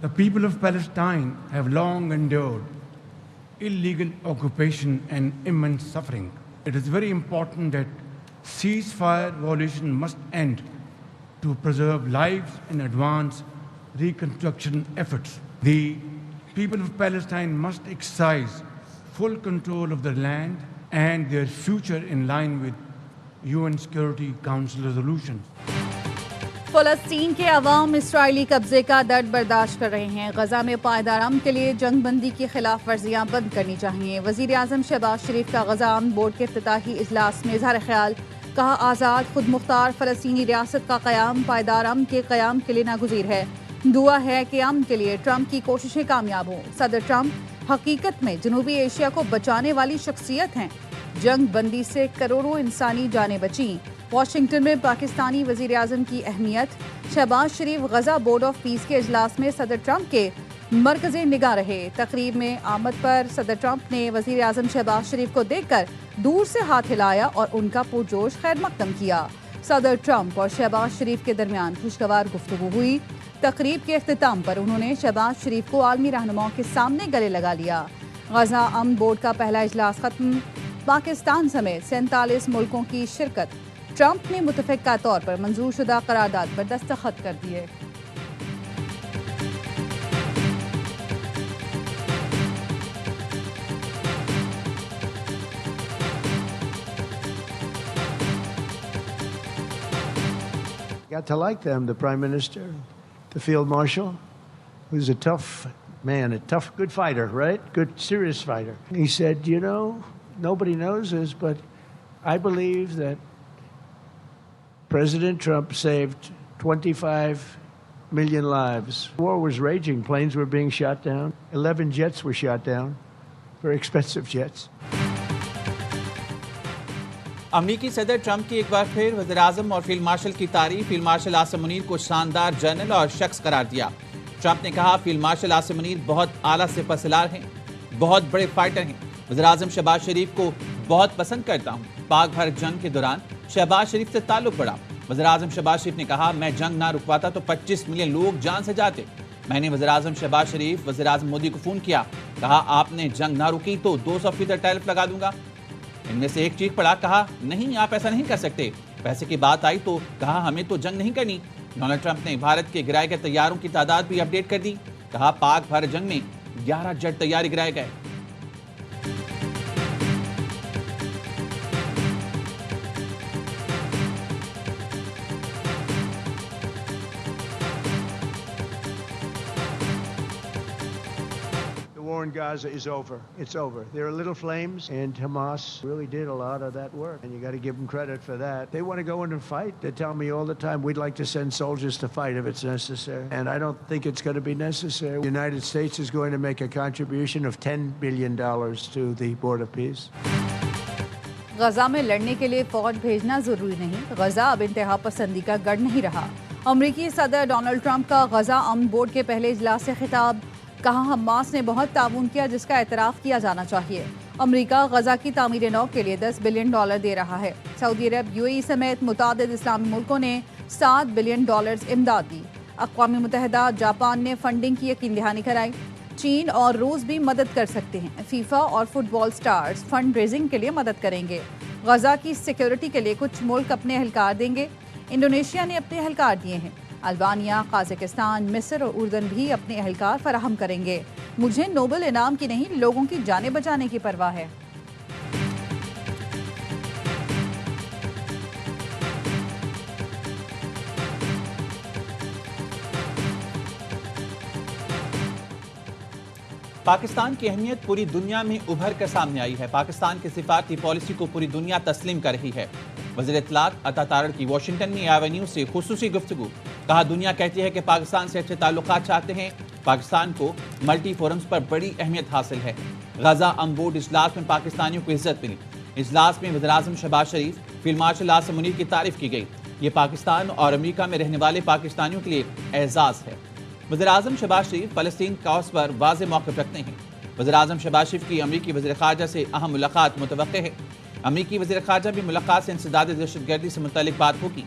The people of Palestine have long endured illegal occupation and immense suffering. It is very important that ceasefire violation must end to preserve lives and advance reconstruction efforts. The people of Palestine must exercise full control of their land and their future in line with UN Security Council resolutions. فلسطین کے عوام اسرائیلی قبضے کا درد برداشت کر رہے ہیں. غزہ میں پائیدار امن کے لیے جنگ بندی کی خلاف ورزیاں بند کرنی چاہیے. وزیر اعظم شہباز شریف کا غزہ امن بورڈ کے افتتاحی اجلاس میں اظہار خیال. کہا آزاد خود مختار فلسطینی ریاست کا قیام پائیدار امن کے قیام کے لیے ناگزیر ہے. دعا ہے کہ امن کے لیے ٹرمپ کی کوششیں کامیاب ہوں. صدر ٹرمپ حقیقت میں جنوبی ایشیا کو بچانے والی شخصیت ہیں. جنگ بندی سے کروڑوں انسانی جانیں بچیں. واشنگٹن میں پاکستانی وزیر اعظم کی اہمیت. شہباز شریف غزہ بورڈ آف پیس کے اجلاس میں صدر ٹرمپ کے مرکز نگاہ رہے. تقریب میں آمد پر صدر ٹرمپ نے وزیر اعظم شہباز شریف کو دیکھ کر دور سے ہاتھ ہلایا اور ان کا پرجوش خیر مقدم کیا. صدر ٹرمپ اور شہباز شریف کے درمیان خوشگوار گفتگو ہوئی. تقریب کے اختتام پر انہوں نے شہباز شریف کو عالمی رہنماؤں کے سامنے گلے لگا لیا. غزہ امن بورڈ کا پہلا اجلاس ختم. پاکستان سمیت 47 ملکوں کی شرکت. ٹرمپ نے متفقہ طور پر منظور شدہ قرارداد پر دستخط کر دیے. Got to like them, the Prime Minister, the Field Marshal, who's a tough man, a tough, good fighter, right? Good, serious fighter. He said, you know, nobody knows this, but I believe that President Trump saved 25 million lives. War was raging. Planes were being shot down. 11 jets were shot down. Very expensive jets. امریکی صدر Trump کی ایک بار پھر وزیر اعظم اور field marshal کی تعریف. Field marshal Asim Munir کو شاندار جنرل اور شخص قرار دیا. ٹرمپ نے کہا فیلڈ مارشل عاصم منیر بہت اعلیٰ سپہ سالار ہیں, بہت بڑے فائٹر ہیں. وزیر اعظم شہباز شریف کو بہت پسند کرتا ہوں. پاک بھارت جنگ کے دوران شہباز شریف سے تعلق بڑھا. وزیر اعظم شہباز شریف نے کہا میں جنگ نہ رکواتا تو 25 ملین لوگ جان سے جاتے. میں نے وزیر اعظم شہباز شریف وزیر اعظم مودی کو فون کیا. کہا آپ نے جنگ نہ رکی تو 200% ٹیرف لگا دوں گا. ان میں سے ایک چیخ پڑا, کہا نہیں آپ ایسا نہیں کر سکتے. پیسے کی بات آئی تو کہا ہمیں تو جنگ نہیں کرنی. ڈونلڈ ٹرمپ نے بھارت کے گرائے گئے طیاروں کی تعداد بھی اپ ڈیٹ کر دی. کہا پاک بھارت جنگ میں 11 جیٹ طیارے گرائے گئے. The war in Gaza is over. It's over. There are little flames, and Hamas really did a lot of that work, and you got to give them credit for that. They want to go in and fight. They tell me all the time, we'd like to send soldiers to fight if it's necessary, and I don't think it's going to be necessary. The United States is going to make a contribution of $10 billion to the Board of Peace. Gaza میں لڑنے کے لیے فوج بھیجنا ضروری نہیں. غزہ اب انتہا پسندی کا گڑھ نہیں رہا. امریکی صدر ڈونلڈ ٹرمپ کا غزہ امن بورڈ کے پہلے اجلاس سے خطاب. کہا حماس نے بہت تعاون کیا جس کا اعتراف کیا جانا چاہیے. امریکہ غزہ کی تعمیر نو کے لیے $10 بلین دے رہا ہے. سعودی عرب UAE سمیت متعدد اسلامی ملکوں نے $7 بلین امداد دی. اقوام متحدہ جاپان نے فنڈنگ کی یقین دہانی کرائی. چین اور روس بھی مدد کر سکتے ہیں. فیفا اور فٹ بال سٹارز فنڈ ریزنگ کے لیے مدد کریں گے. غزہ کی سیکیورٹی کے لیے کچھ ملک اپنے اہلکار دیں گے. انڈونیشیا نے اپنے اہلکار دیے ہیں. البانیہ، قازقستان، مصر اور اردن بھی اپنے اہلکار فراہم کریں گے. مجھے نوبل انعام کی نہیں لوگوں کی جانیں بچانے کی پرواہ ہے. پاکستان کی اہمیت پوری دنیا میں ابھر کر سامنے آئی ہے. پاکستان کی سفارتی پالیسی کو پوری دنیا تسلیم کر رہی ہے. وزیر اطلاعات عطا تارڑ کی واشنگٹن میں آئی نیوز سے خصوصی گفتگو. کہا دنیا کہتی ہے کہ پاکستان سے اچھے تعلقات چاہتے ہیں. پاکستان کو ملٹی فورمز پر بڑی اہمیت حاصل ہے. غزہ امن بورڈ اجلاس میں پاکستانیوں کو عزت ملی. اجلاس میں وزیر اعظم شہباز شریف، فیلڈ مارشل عاصم منیر کی تعریف کی گئی. یہ پاکستان اور امریکہ میں رہنے والے پاکستانیوں کے لیے اعزاز ہے. وزیر اعظم شہباز شریف فلسطین کاز پر واضح موقف رکھتے ہیں. وزیر اعظم شہباز شریف کی امریکی وزیر خارجہ سے اہم ملاقات متوقع ہے. امریکی وزیر خارجہ بھی ملاقات سے انسداد دہشت گردی سے متعلق بات ہوگی.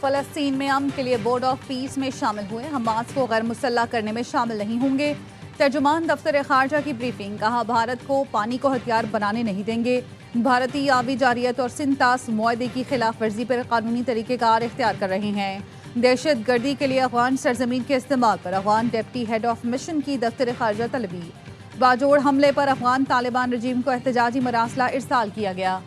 فلسطین میں امن کے لیے بورڈ آف پیس میں شامل ہوئے، حماس کو غیر مسلح کرنے میں شامل نہیں ہوں گے۔ ترجمان دفتر خارجہ کی بریفنگ، کہا بھارت کو پانی کو ہتھیار بنانے نہیں دیں گے۔ بھارتی آبی جارحیت اور سنتاس معاہدے کی خلاف ورزی پر قانونی طریقہ کار اختیار کر رہے ہیں۔ دہشت گردی کے لیے افغان سرزمین کے استعمال پر Afghan deputy head of mission کی دفتر خارجہ طلبی۔ باجوڑ حملے پر افغان طالبان رجیم کو احتجاجی مراسلہ ارسال کیا گیا۔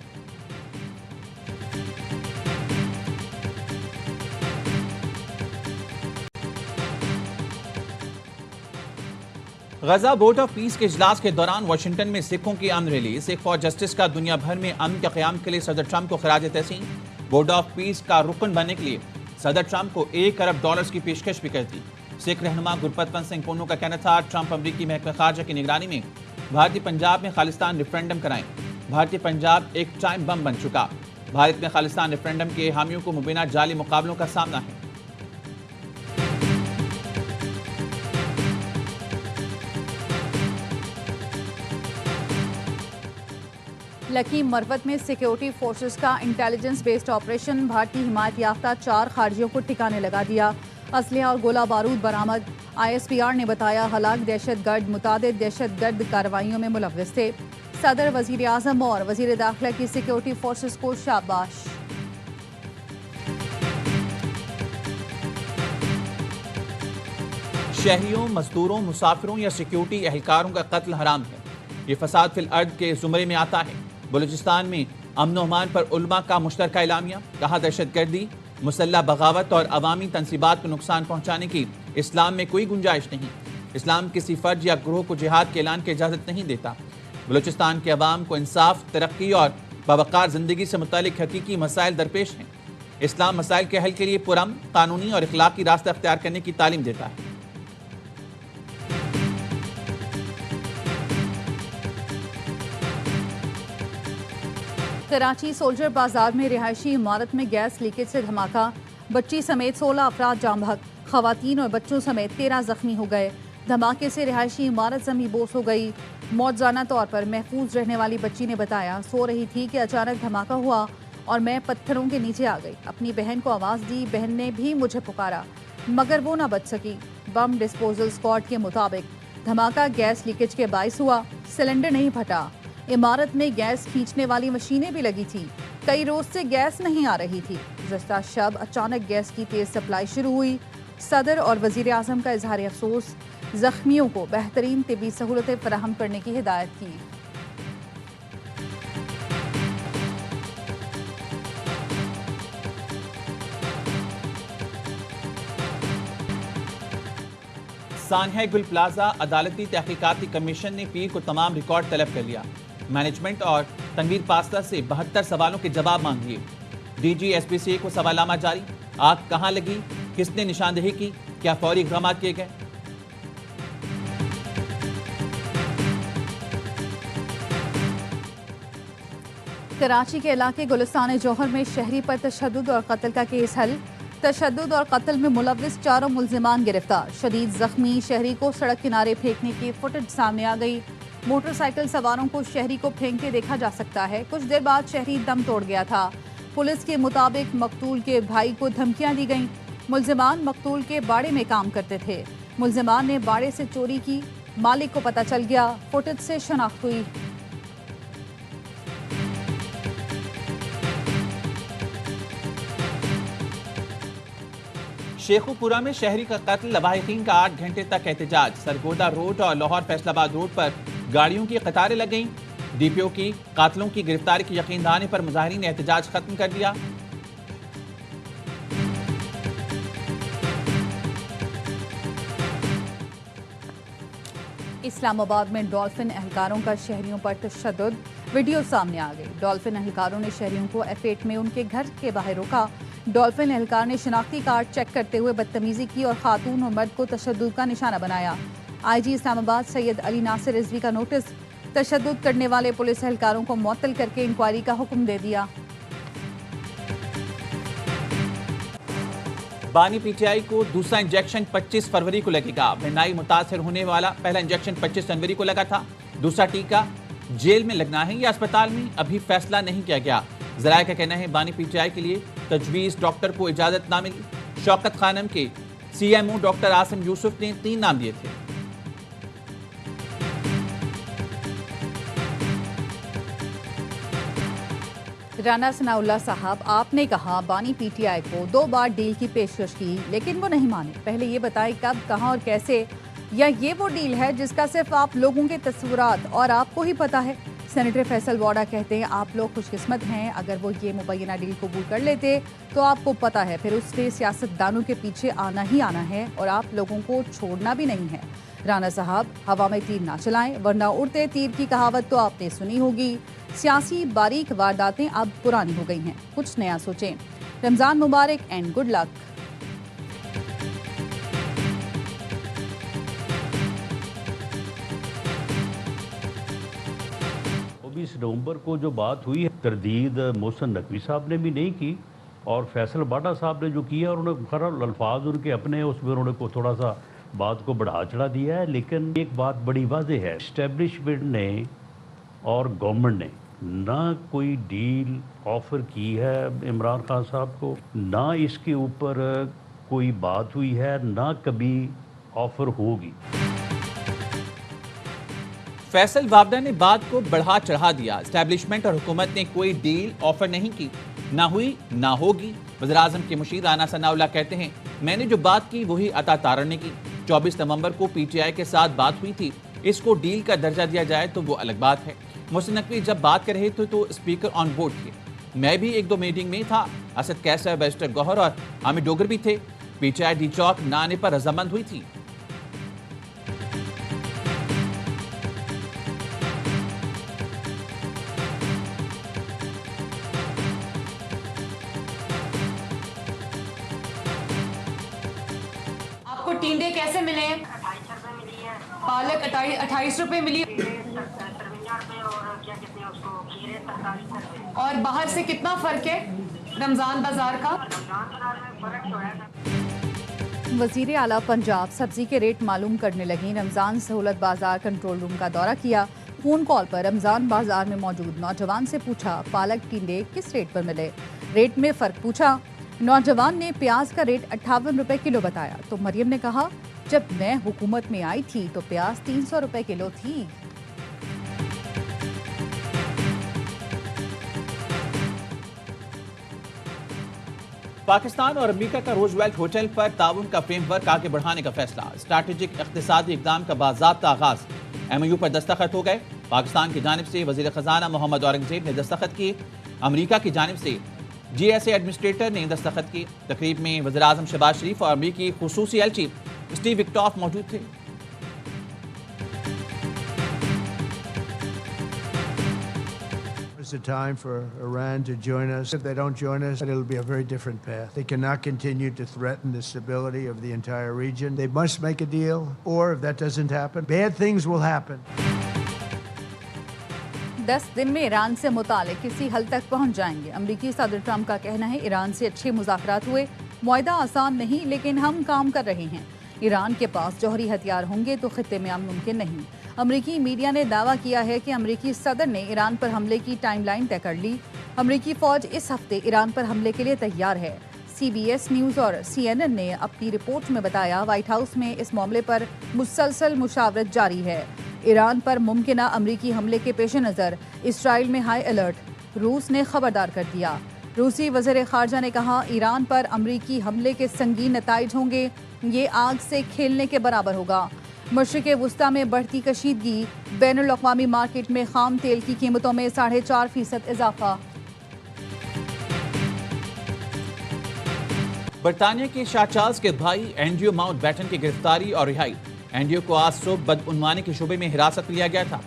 غزہ بورڈ آف پیس کے اجلاس کے دوران واشنگٹن میں سکھوں کی امن ریلی، سکھ فار جسٹس کا دنیا بھر میں امن کے قیام کے لیے صدر ٹرمپ کو خراج تحسین۔ بورڈ آف پیس کا رکن بننے کے لیے صدر ٹرمپ کو $1 ارب کی پیشکش بھی کر دی۔ سکھ رہنما گرپت پنت سنگھ پونو کا کہنا تھا ٹرمپ امریکی محکمہ خارجہ کی نگرانی میں بھارتی پنجاب میں خالصتان ریفرنڈم کرائیں۔ بھارتی پنجاب ایک ٹائم بم بن چکا۔ بھارت میں خالصتان ریفرنڈم کے حامیوں کو مبینہ جعلی مقابلوں کا سامنا ہے۔ لکیم مروت میں سیکیورٹی فورسز کا انٹیلیجنس بیسڈ آپریشن، بھارتی حمایت یافتہ 4 خارجیوں کو ٹھکانے لگا دیا۔ اسلحہ اور گولہ بارود برآمد۔ ISPR نے بتایا ہلاک دہشت گرد متعدد دہشت گرد کارروائیوں میں ملوث تھے۔ صدر، وزیر اعظم اور وزیر داخلہ کی سیکیورٹی فورسز کو شاباش۔ شہریوں، مزدوروں، مسافروں یا سیکیورٹی اہلکاروں کا قتل حرام ہے۔ یہ فساد فی الارض کے زمرے میں آتا ہے۔ بلوچستان میں امن و امان پر علماء کا مشترکہ اعلامیہ، کہا دہشت گردی، مسلح بغاوت اور عوامی تنصیبات کو نقصان پہنچانے کی اسلام میں کوئی گنجائش نہیں۔ اسلام کسی فرد یا گروہ کو جہاد کے اعلان کی اجازت نہیں دیتا۔ بلوچستان کے عوام کو انصاف، ترقی اور باوقار زندگی سے متعلق حقیقی مسائل درپیش ہیں۔ اسلام مسائل کے حل کے لیے پرامن، قانونی اور اخلاقی راستہ اختیار کرنے کی تعلیم دیتا ہے۔ کراچی سولجر بازار میں رہائشی عمارت میں گیس لیکیج سے دھماکہ، بچی سمیت 16 افراد جاں بحق، خواتین اور بچوں سمیت 13 زخمی ہو گئے۔ دھماکے سے رہائشی عمارت زمیں بوس ہو گئی۔ موجزانہ طور پر محفوظ رہنے والی بچی نے بتایا، سو رہی تھی کہ اچانک دھماکہ ہوا اور میں پتھروں کے نیچے آ گئی۔ اپنی بہن کو آواز دی، بہن نے بھی مجھے پکارا مگر وہ نہ بچ سکی۔ بم ڈسپوزل اسکواڈ کے مطابق دھماکہ گیس لیکیج کے باعث ہوا، سلنڈر نہیں پھٹا۔ عمارت میں گیس کھینچنے والی مشینیں بھی لگی تھی۔ کئی روز سے گیس نہیں آ رہی تھی۔ گزشتہ شب اچانک گیس کی تیز سپلائی شروع ہوئی۔ صدر اور وزیر اعظم کا اظہار افسوس، زخمیوں کو بہترین طبی سہولتیں فراہم کرنے کی ہدایت کی۔ سانحہ گل پلازا عدالتی تحقیقاتی کمیشن نے پیر کو تمام ریکارڈ طلب کر لیا۔ مینجمنٹ اور تنویر پاستا سے 72 سوالوں کے جواب مانگ لیے۔ DG/SPCA کو سوال نامہ جاری۔ آگ کہاں لگی، کس نے نشاندہی کی، کیا فوری اقدامات کیے گئے؟ کراچی کے علاقے گلستان جوہر میں شہری پر تشدد اور قتل کا کیس حل۔ تشدد اور قتل میں ملوث 4 ملزمان گرفتار۔ شدید زخمی شہری کو سڑک کنارے پھینکنے کی فوٹیج سامنے آ گئی۔ موٹر سائیکل سواروں کو شہری کو پھینکتے دیکھا جا سکتا ہے۔ کچھ دیر بعد شہری دم توڑ گیا تھا۔ پولیس کے مطابق مقتول کے بھائی کو دھمکیاں دی گئیں۔ ملزمان مقتول کے باڑے میں کام کرتے تھے۔ ملزمان نے باڑے سے چوری کی، مالک کو پتہ چل گیا، فوٹیج سے شناخت ہوئی۔ شیخوپورہ میں شہری کا قتل، لواحقین کا 8 گھنٹے تک احتجاج۔ سرگودا روڈ اور لاہور فیصل آباد روڈ پر گاڑیوں کی قطاریں لگ گئیں۔ DPO کی قاتلوں کی گرفتاری کی یقین دہانی پر مظاہرین نے احتجاج ختم کر دیا۔ اسلام آباد میں ڈولفن اہلکاروں کا شہریوں پر تشدد، ویڈیو سامنے آ گئی۔ ڈولفن اہلکاروں نے شہریوں کو F8 میں ان کے گھر کے باہر روکا۔ ڈولفن اہلکار نے شناختی کارڈ چیک کرتے ہوئے بدتمیزی کی اور خاتون اور مرد کو تشدد کا نشانہ بنایا۔ IG اسلام آباد سید علی ناصر رضوی کا نوٹس، تشدد کرنے والے پولیس اہلکاروں کو معطل کر کے انکوائری کا حکم دے دیا۔ بانی PTI کو دوسرا انجیکشن 25 فروری کو لگے گا۔ بہنائی متاثر ہونے والا پہلا انجیکشن 25 جنوری کو لگا تھا۔ دوسرا ٹیکہ جیل میں لگنا ہے یا اسپتال میں، ابھی فیصلہ نہیں کیا گیا۔ ذرائع کا کہنا ہے بانی PTI کے لیے تجویز ڈاکٹر کو اجازت نہ ملی۔ شوکت خانم کے CMO ڈاکٹر عاصم یوسف نے 3 نام دیے تھے۔ رانا ثناء اللہ صاحب، آپ نے کہا بانی PTI کو 2 بار ڈیل کی پیشکش کی لیکن وہ نہیں مانے۔ پہلے یہ بتائیں کب، کہاں اور کیسے؟ یا یہ وہ ڈیل ہے جس کا صرف آپ لوگوں کے تصورات اور آپ کو ہی پتا ہے؟ سینیٹر فیصل واڈا کہتے ہیں آپ لوگ خوش قسمت ہیں، اگر وہ یہ مبینہ ڈیل قبول کر لیتے تو آپ کو پتا ہے پھر اس سے سیاست دانوں کے پیچھے آنا ہی آنا ہے اور آپ لوگوں کو چھوڑنا بھی نہیں ہے۔ رانا صاحب، ہوا میں تیر نہ چلائیں ورنہ اڑتے تیر کی کہاوت تو آپ نے سنی ہوگی۔ سیاسی باریک وارداتیں اب پرانی ہو گئی ہیں، کچھ نیا سوچیں۔ رمضان مبارک اینڈ گڈ لک۔ نومبر کو جو بات ہوئی ہے، تردید محسن نقوی صاحب نے بھی نہیں کی اور فیصل واڈا صاحب نے جو کیا، اور انہوں نے خراب الفاظ ان کے اپنے اس میں انہوں نے کو تھوڑا سا بات کو بڑھا چڑھا دیا ہے، لیکن ایک بات بڑی واضح ہے، اسٹیبلشمنٹ نے اور گورنمنٹ نے نہ کوئی ڈیل آفر کی ہے عمران خان صاحب کو، نہ اس کے اوپر کوئی بات ہوئی ہے، نہ کبھی آفر ہوگی۔ فیصل واوڈا نے بات کو بڑھا چڑھا دیا۔ اسٹیبلشمنٹ اور حکومت نے کوئی ڈیل آفر نہیں کی، نہ ہوئی نہ ہوگی۔ وزیراعظم کے مشیر رانا ثناء اللہ کہتے ہیں میں نے جو بات کی وہی عطا تارڑ نے کی۔ 24 نومبر کو PTI کے ساتھ بات ہوئی تھی، اس کو ڈیل کا درجہ دیا جائے تو وہ الگ بات ہے۔ محسن نقوی جب بات کر رہے تھے تو اسپیکر آن بورڈ تھے، میں بھی 1-2 میٹنگ میں تھا، اسد کیسر، بیرسٹر گوہر اور عامر ڈوگر بھی تھے۔ PTI ڈی چوک نہ آنے پر رضامند ہوئی تھی۔ کو ٹینڈے کیسے ملے؟ 28 روپے ملی ہے، پالک 28 روپے ملی، 53 روپے، اور کیا کہتے ہیں اس کو کھیرے 43 روپے۔ اور باہر سے کتنا فرق ہے رمضان بازار کا؟ رمضان بازار میں فرق تو ہے۔ وزیر اعلیٰ پنجاب سبزی کے ریٹ معلوم کرنے لگیں۔ رمضان سہولت بازار کنٹرول روم کا دورہ کیا۔ فون کال پر رمضان بازار میں موجود نوجوان سے پوچھا پالک ٹینڈے کس ریٹ پر ملے، ریٹ میں فرق پوچھا۔ نوجوان نے پیاز کا ریٹ 58 روپے کلو بتایا تو مریم نے کہا جب میں حکومت میں آئی تھی تو پیاز 300 روپے کلو تھی۔ پاکستان اور امریکہ کا روزویلٹ ہوٹل پر تعاون کا فریم ورک آگے بڑھانے کا فیصلہ۔ اسٹریٹجک اقتصادی اقدام کا باضابطہ آغاز۔ MOU پر دستخط ہو گئے۔ پاکستان کی جانب سے وزیر خزانہ محمد اورنگزیب نے دستخط کیے، امریکہ کی جانب سے GSA ایڈمنسٹریٹر نے دستخط کی۔ تقریب میں وزیراعظم شہباز شریف اور امریکی خصوصی ایلچی اسٹیو وکٹاف موجود تھے۔ It's the time for Iran to join us. If they don't join us, it'll be a very different path. They cannot continue to threaten the stability of the entire region. They must make a deal, or if that doesn't happen, bad things will happen. 10 دن میں ایران سے متعلق کسی حل تک پہنچ جائیں گے۔ امریکی صدر ٹرمپ کا کہنا ہے ایران سے اچھے مذاکرات ہوئے، معاہدہ آسان نہیں لیکن ہم کام کر رہے ہیں۔ ایران کے پاس جوہری ہتھیار ہوں گے تو خطے میں امن ممکن نہیں۔ امریکی میڈیا نے دعویٰ کیا ہے کہ امریکی صدر نے ایران پر حملے کی ٹائم لائن طے کر لی۔ امریکی فوج اس ہفتے ایران پر حملے کے لیے تیار ہے۔ CBS نیوز اور CNN نے اپنی رپورٹ میں بتایا وائٹ ہاؤس میں اس معاملے پر مسلسل مشاورت جاری ہے۔ ایران پر ممکنہ امریکی حملے کے پیش نظر اسرائیل میں ہائی الرٹ، روس نے خبردار کر دیا۔ روسی وزیر خارجہ نے کہا ایران پر امریکی حملے کے سنگین نتائج ہوں گے، یہ آگ سے کھیلنے کے برابر ہوگا۔ مشرق وسطی میں بڑھتی کشیدگی، بین الاقوامی مارکیٹ میں خام تیل کی قیمتوں میں 4.5% اضافہ۔ برطانیہ کے شاہ چارلز کے بھائی اینڈریو ماؤنٹ بیٹن کی گرفتاری اور رہائی۔ اینڈریو کو آج صبح بدعنوانی کے شعبے میں حراست میں لیا گیا تھا۔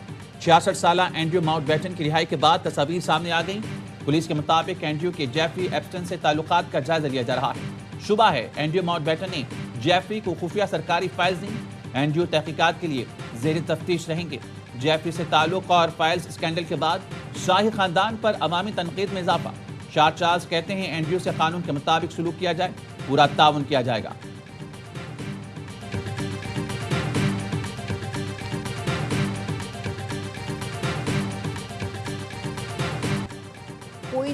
66 سالہ اینڈریو ماؤنٹ بیٹن کی رہائی کے بعد تصاویر سامنے آ گئیں۔ پولیس کے مطابق اینڈریو کے جیفری ایپسٹن سے تعلقات کا جائزہ لیا جا رہا ہے۔ شبہ ہے اینڈریو ماؤنٹ بیٹن نے جیفری کو خفیہ سرکاری فائلز دیں۔ اینڈریو تحقیقات کے لیے زیر تفتیش رہیں گے۔ جیفری سے تعلق اور فائلز اسکینڈل کے بعد شاہی خاندان پر عوامی تنقید میں اضافہ۔ شاہ چارلز کہتے ہیں اینڈریو سے قانون کے مطابق سلوک کیا جائے، پورا تعاون کیا جائے گا۔ کوئی